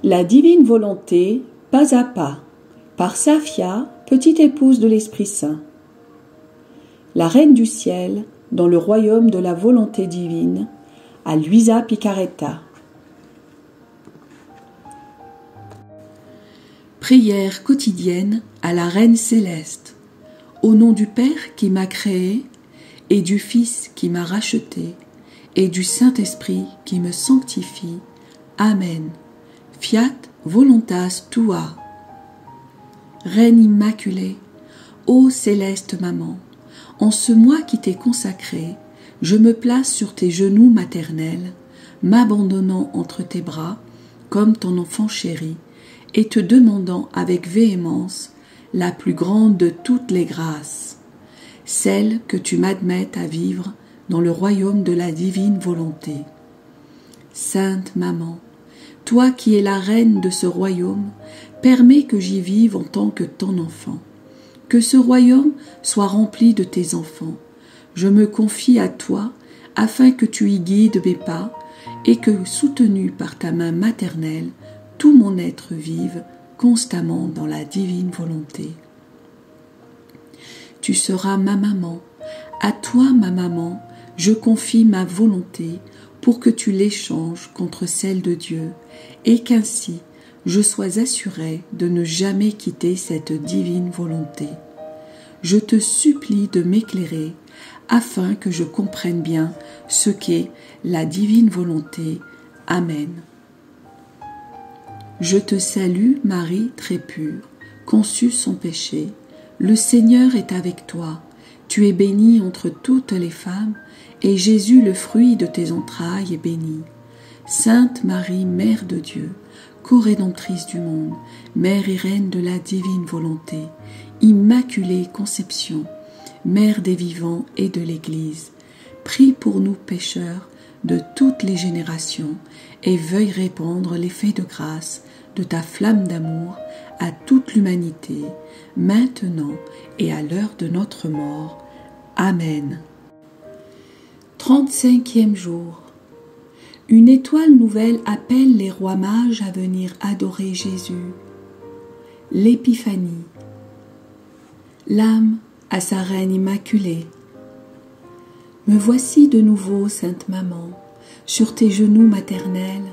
La divine volonté, pas à pas, par Safia, petite épouse de l'Esprit Saint. La Reine du Ciel, dans le royaume de la volonté divine, à Luisa Picaretta. Prière quotidienne à la Reine Céleste. Au nom du Père qui m'a créé, et du Fils qui m'a racheté, et du Saint-Esprit qui me sanctifie. Amen. Fiat voluntas tua. Reine immaculée, ô céleste maman, en ce mois qui t'est consacré, je me place sur tes genoux maternels, m'abandonnant entre tes bras, comme ton enfant chéri, et te demandant avec véhémence la plus grande de toutes les grâces, celle que tu m'admettes à vivre dans le royaume de la divine volonté. Sainte Maman, toi qui es la reine de ce royaume, permets que j'y vive en tant que ton enfant. Que ce royaume soit rempli de tes enfants. Je me confie à toi afin que tu y guides mes pas et que, soutenu par ta main maternelle, tout mon être vive constamment dans la divine volonté. Tu seras ma maman. À toi, ma maman, je confie ma volonté pour que tu l'échanges contre celle de Dieu et qu'ainsi je sois assurée de ne jamais quitter cette divine volonté. Je te supplie de m'éclairer afin que je comprenne bien ce qu'est la divine volonté. Amen. Je te salue, Marie très pure, conçue sans péché. Le Seigneur est avec toi. Tu es bénie entre toutes les femmes, et Jésus, le fruit de tes entrailles, est béni. Sainte Marie, Mère de Dieu, co-rédemptrice du monde, Mère et Reine de la divine volonté, Immaculée Conception, Mère des vivants et de l'Église, prie pour nous pécheurs de toutes les générations et veuille répandre l'effet de grâce de ta flamme d'amour à toute l'humanité, maintenant et à l'heure de notre mort. Amen. 35e jour. Une étoile nouvelle appelle les rois mages à venir adorer Jésus. L'épiphanie. L'âme à sa reine immaculée. Me voici de nouveau, Sainte Maman, sur tes genoux maternels.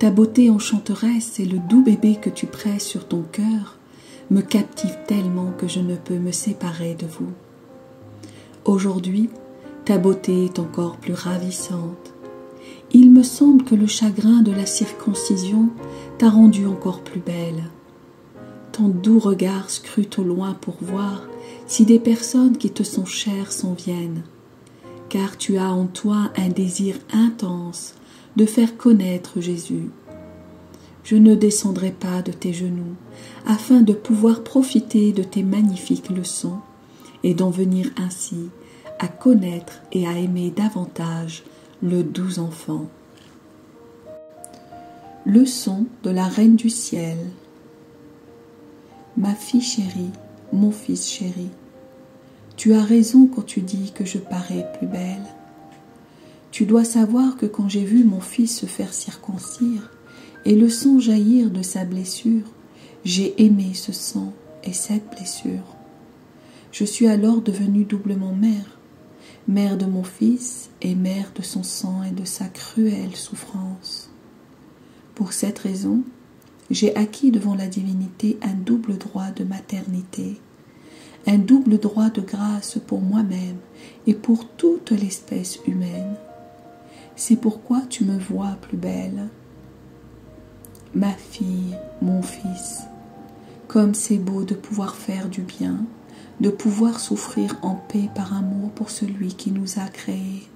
Ta beauté enchanteresse et le doux bébé que tu presses sur ton cœur me captivent tellement que je ne peux me séparer de vous. Aujourd'hui, ta beauté est encore plus ravissante. Il me semble que le chagrin de la circoncision t'a rendue encore plus belle. Ton doux regard scrute au loin pour voir si des personnes qui te sont chères s'en viennent, car tu as en toi un désir intense de faire connaître Jésus. Je ne descendrai pas de tes genoux afin de pouvoir profiter de tes magnifiques leçons et d'en venir ainsi à connaître et à aimer davantage le doux enfant. Leçon de la Reine du Ciel. Ma fille chérie, mon fils chéri, tu as raison quand tu dis que je parais plus belle. Tu dois savoir que quand j'ai vu mon fils se faire circoncire et le sang jaillir de sa blessure, j'ai aimé ce sang et cette blessure. Je suis alors devenue doublement mère, mère de mon fils et mère de son sang et de sa cruelle souffrance. Pour cette raison, j'ai acquis devant la divinité un double droit de maternité, un double droit de grâce pour moi-même et pour toute l'espèce humaine. C'est pourquoi tu me vois plus belle. Ma fille, mon fils, comme c'est beau de pouvoir faire du bien, de pouvoir souffrir en paix par amour pour celui qui nous a créés.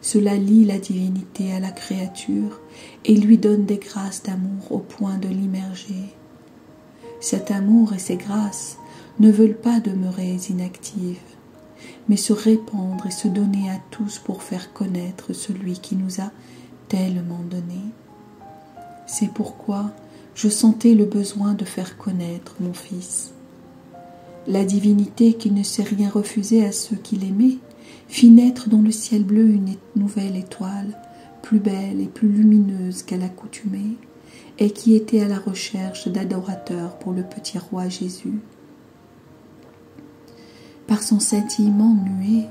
Cela lie la divinité à la créature et lui donne des grâces d'amour au point de l'immerger. Cet amour et ces grâces ne veulent pas demeurer inactives, mais se répandre et se donner à tous pour faire connaître celui qui nous a tellement donné. C'est pourquoi je sentais le besoin de faire connaître mon Fils. La divinité qui ne sait rien refuser à ceux qui l'aimaient fit naître dans le ciel bleu une nouvelle étoile, plus belle et plus lumineuse qu'à l'accoutumée, et qui était à la recherche d'adorateurs pour le petit roi Jésus. Par son scintillement muet,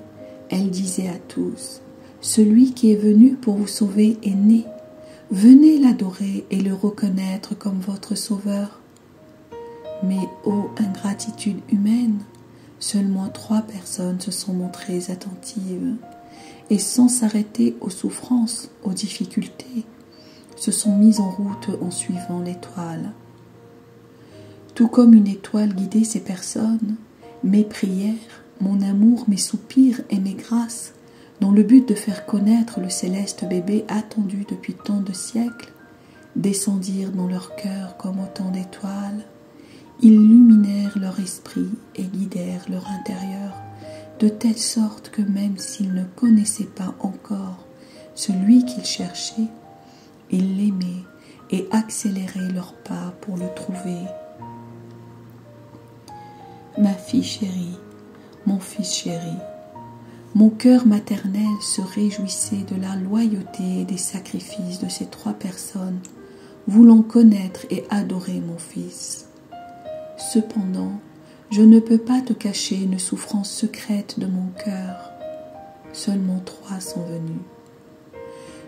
elle disait à tous, « Celui qui est venu pour vous sauver est né. Venez l'adorer et le reconnaître comme votre sauveur. » Mais, ô ingratitude humaine, seulement 3 personnes se sont montrées attentives et sans s'arrêter aux souffrances, aux difficultés, se sont mises en route en suivant l'étoile. Tout comme une étoile guidait ces personnes, mes prières, mon amour, mes soupirs et mes grâces, dans le but de faire connaître le céleste bébé attendu depuis tant de siècles, descendirent dans leur cœur comme autant d'étoiles, illuminèrent leur esprit et guidèrent leur intérieur, de telle sorte que même s'ils ne connaissaient pas encore celui qu'ils cherchaient, ils l'aimaient et accéléraient leurs pas pour le trouver. Ma fille chérie, mon fils chéri, mon cœur maternel se réjouissait de la loyauté et des sacrifices de ces 3 personnes, voulant connaître et adorer mon fils. Cependant, je ne peux pas te cacher une souffrance secrète de mon cœur. Seulement 3 sont venus.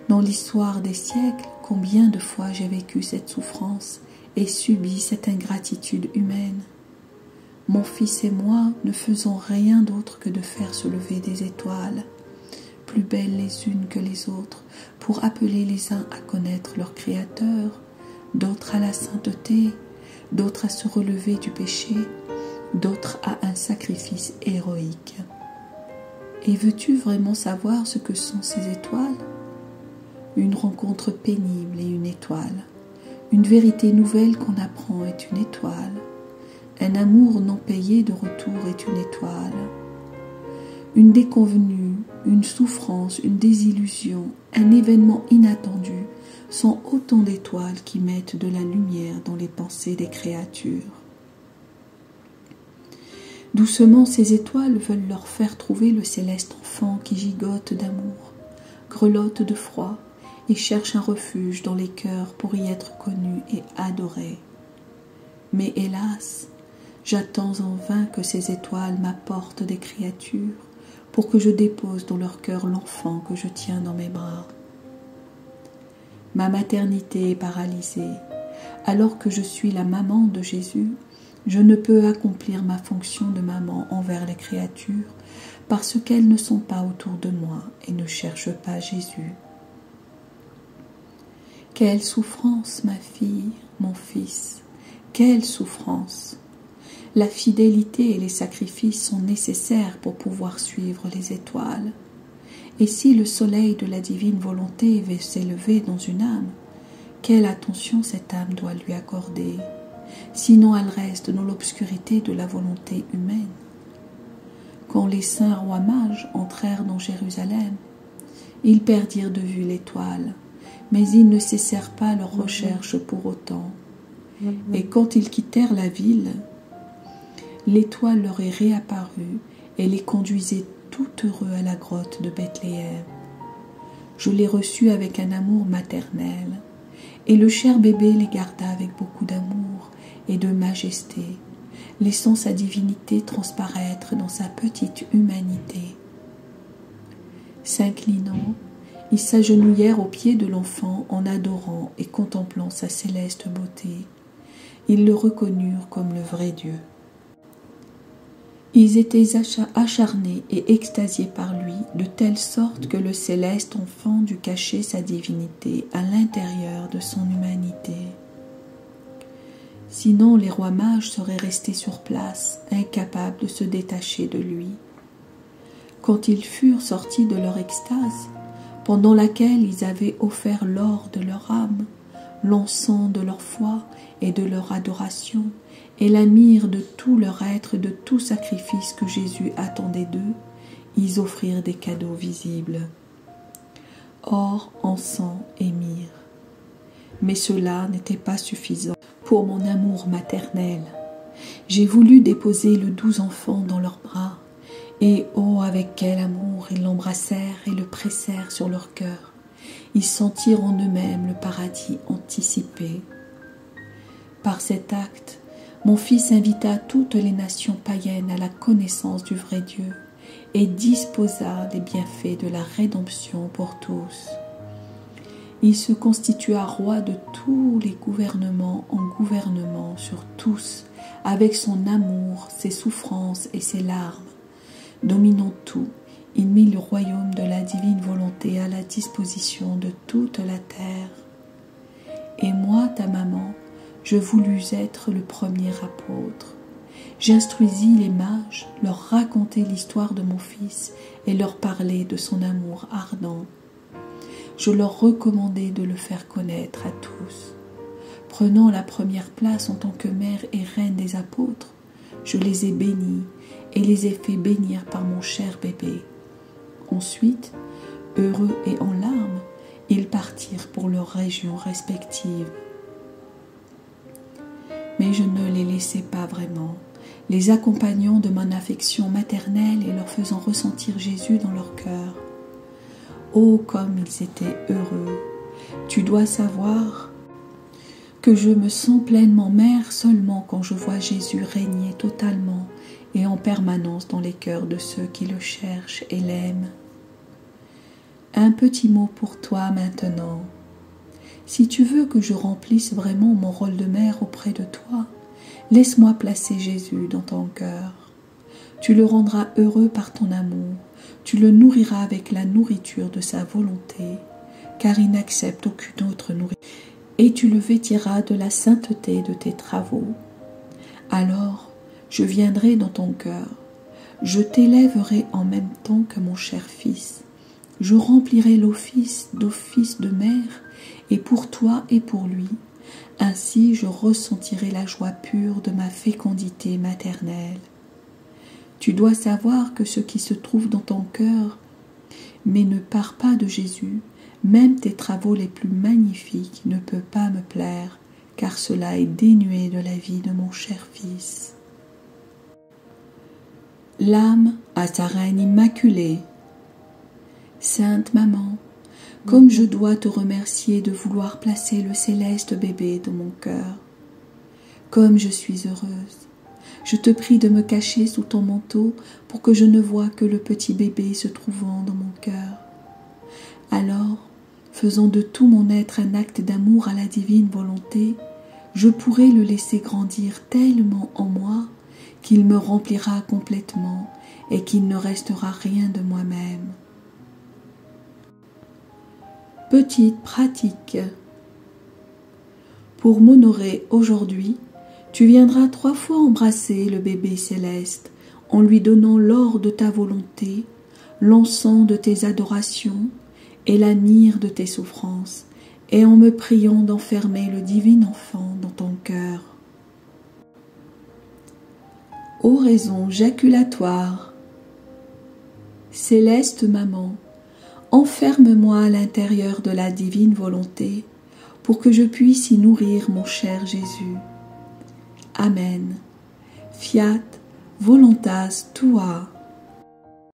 Dans l'histoire des siècles, combien de fois j'ai vécu cette souffrance et subi cette ingratitude humaine. Mon fils et moi ne faisons rien d'autre que de faire se lever des étoiles, plus belles les unes que les autres, pour appeler les uns à connaître leur Créateur, d'autres à la sainteté, d'autres à se relever du péché, d'autres à un sacrifice héroïque. Et veux-tu vraiment savoir ce que sont ces étoiles? Une rencontre pénible est une étoile, une vérité nouvelle qu'on apprend est une étoile, un amour non payé de retour est une étoile, une déconvenue, une souffrance, une désillusion, un événement inattendu sont autant d'étoiles qui mettent de la lumière dans les pensées des créatures. Doucement, ces étoiles veulent leur faire trouver le céleste enfant qui gigote d'amour, grelotte de froid et cherche un refuge dans les cœurs pour y être connu et adoré. Mais hélas, j'attends en vain que ces étoiles m'apportent des créatures pour que je dépose dans leur cœur l'enfant que je tiens dans mes bras. Ma maternité est paralysée. Alors que je suis la maman de Jésus, je ne peux accomplir ma fonction de maman envers les créatures parce qu'elles ne sont pas autour de moi et ne cherchent pas Jésus. Quelle souffrance, ma fille, mon fils, quelle souffrance! La fidélité et les sacrifices sont nécessaires pour pouvoir suivre les étoiles. Et si le soleil de la divine volonté veut s'élever dans une âme, quelle attention cette âme doit lui accorder, sinon elle reste dans l'obscurité de la volonté humaine. Quand les saints rois mages entrèrent dans Jérusalem, ils perdirent de vue l'étoile, mais ils ne cessèrent pas leurs recherches pour autant. Et quand ils quittèrent la ville, l'étoile leur est réapparue et les conduisait tout heureux à la grotte de Bethléem. Je les reçus avec un amour maternel, et le cher bébé les garda avec beaucoup d'amour et de majesté, laissant sa divinité transparaître dans sa petite humanité. S'inclinant, ils s'agenouillèrent aux pieds de l'enfant en adorant et contemplant sa céleste beauté. Ils le reconnurent comme le vrai Dieu. Ils étaient acharnés et extasiés par lui, de telle sorte que le céleste enfant dut cacher sa divinité à l'intérieur de son humanité. Sinon, les rois mages seraient restés sur place, incapables de se détacher de lui. Quand ils furent sortis de leur extase, pendant laquelle ils avaient offert l'or de leur âme, l'encens de leur foi et de leur adoration, et la myrrhe de tout leur être, de tout sacrifice que Jésus attendait d'eux, ils offrirent des cadeaux visibles. Or, encens et myrrhe. Mais cela n'était pas suffisant pour mon amour maternel. J'ai voulu déposer le doux enfant dans leurs bras, et oh, avec quel amour ils l'embrassèrent et le pressèrent sur leur cœur, Ils sentirent en eux-mêmes le paradis anticipé. Par cet acte, mon Fils invita toutes les nations païennes à la connaissance du vrai Dieu et disposa les bienfaits de la rédemption pour tous. Il se constitua roi de tous les gouvernements en gouvernement sur tous, avec son amour, ses souffrances et ses larmes. Dominant tout, il mit le royaume de la divine volonté à la disposition de toute la terre. Et moi, ta maman, je voulus être le premier apôtre. J'instruisis les mages, leur raconter l'histoire de mon Fils et leur parler de son amour ardent. Je leur recommandai de le faire connaître à tous. Prenant la première place en tant que mère et reine des apôtres, je les ai bénis et les ai fait bénir par mon cher bébé. Ensuite, heureux et en larmes, ils partirent pour leurs régions respectives. Mais je ne les laissai pas vraiment, les accompagnant de mon affection maternelle et leur faisant ressentir Jésus dans leur cœur. Oh, comme ils étaient heureux! Tu dois savoir que je me sens pleinement mère seulement quand je vois Jésus régner totalement et en permanence dans les cœurs de ceux qui le cherchent et l'aiment. Un petit mot pour toi maintenant. Si tu veux que je remplisse vraiment mon rôle de mère auprès de toi, laisse-moi placer Jésus dans ton cœur. Tu le rendras heureux par ton amour, tu le nourriras avec la nourriture de sa volonté, car il n'accepte aucune autre nourriture, et tu le vêtiras de la sainteté de tes travaux. Alors, je viendrai dans ton cœur, je t'élèverai en même temps que mon cher Fils, je remplirai l'office d'office de mère, et pour toi et pour lui, ainsi je ressentirai la joie pure de ma fécondité maternelle. Tu dois savoir que ce qui se trouve dans ton cœur, mais ne part pas de Jésus, même tes travaux les plus magnifiques ne peuvent pas me plaire, car cela est dénué de la vie de mon cher Fils. L'âme à sa reine immaculée. Sainte Maman, comme je dois te remercier de vouloir placer le céleste bébé dans mon cœur. Comme je suis heureuse. Je te prie de me cacher sous ton manteau pour que je ne voie que le petit bébé se trouvant dans mon cœur. Alors, faisant de tout mon être un acte d'amour à la divine volonté, je pourrai le laisser grandir tellement en moi qu'il me remplira complètement et qu'il ne restera rien de moi-même. Petite pratique. Pour m'honorer aujourd'hui, tu viendras 3 fois embrasser le bébé céleste en lui donnant l'or de ta volonté, l'encens de tes adorations et la myrrhe de tes souffrances, et en me priant d'enfermer le divin enfant dans ton cœur. Oraison jaculatoire. Céleste Maman, enferme-moi à l'intérieur de la divine volonté pour que je puisse y nourrir mon cher Jésus. Amen. Fiat voluntas tua.